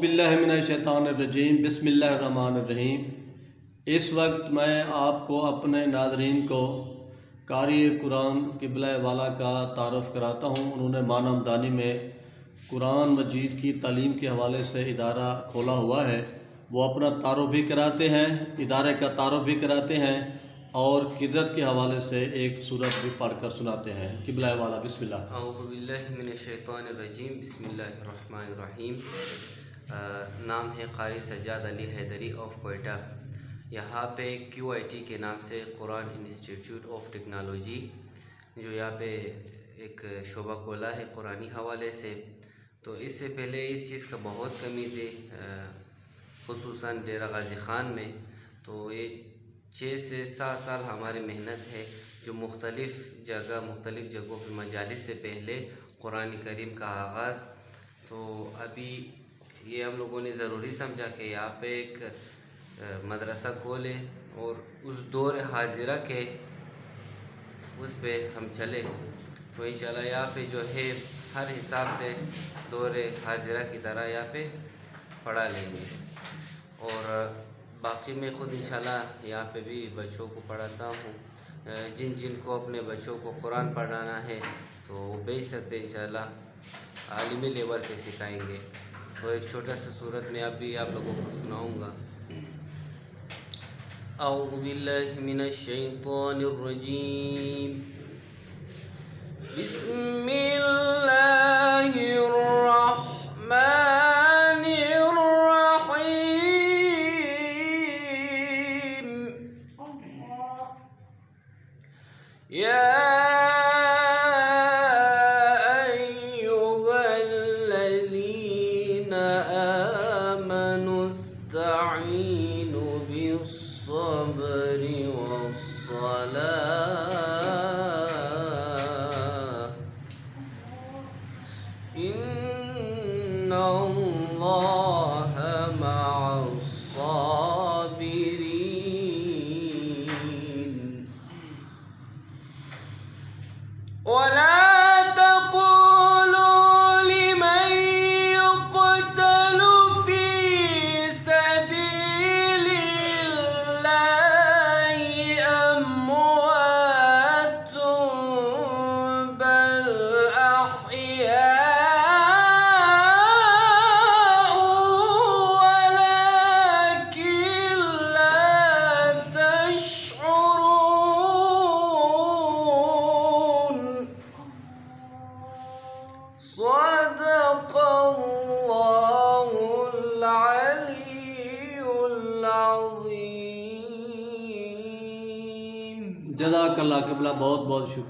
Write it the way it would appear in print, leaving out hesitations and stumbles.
باللہ من الشیطان الرجیم بسم اللہ الرحمن الرحیم۔ اس وقت میں آپ کو اپنے ناظرین کو قاری قرآن قبلہ والا کا تعارف کراتا ہوں۔ انہوں نے معنی مدانی میں قرآن مجید کی تعلیم کے حوالے سے ادارہ کھولا ہوا ہے۔ وہ اپنا تعارف بھی کراتے ہیں، ادارے کا تعارف بھی کراتے ہیں اور قدرت کے حوالے سے ایک سورت بھی پڑھ کر سناتے ہیں۔ قبلہ والا بسم اللہ۔ اعوذ باللہ من الشیطان الرجیم بسم اللہ الرحمن الرحیم۔ نام ہے قاری سجاد علی حیدری آف کوئٹہ۔ یہاں پہ QIT کے نام سے قرآن انسٹیٹیوٹ آف ٹیکنالوجی جو یہاں پہ ایک شعبہ کھولا ہے قرآنی حوالے سے، تو اس سے پہلے اس چیز کا بہت کمی تھی، خصوصاً ڈیرہ غازی خان میں۔ تو یہ 6 سے 7 سال ہماری محنت ہے جو مختلف جگہوں پہ مجالس سے پہلے قرآن کریم کا آغاز، تو ابھی یہ ہم لوگوں نے ضروری سمجھا کہ یہاں پہ ایک مدرسہ کھولے اور اس دور حاضرہ کے اس پہ ہم چلے، تو انشاءاللہ یہاں پہ جو ہے ہر حساب سے دور حاضرہ کی طرح یہاں پہ پڑھا لیں گے، اور باقی میں خود انشاءاللہ یہاں پہ بھی بچوں کو پڑھاتا ہوں۔ جن کو اپنے بچوں کو قرآن پڑھانا ہے تو وہ بھیج سکتے ہیں، انشاءاللہ عالمی لیول پہ سکھائیں گے۔ تو ایک چھوٹا سا صورت میں اب بھی آپ لوگوں کو سناؤں گا۔ اعوذ باللہ من الشیطان الرجیم بسم اللہ الرحمن الرحیم۔ یا استعینوا بالصبر والصلاة ان اللہ مع الصابرین۔ ولا صدق اللہ العلی العظیم۔ جزاک اللہ قبلہ، بہت بہت شکریہ۔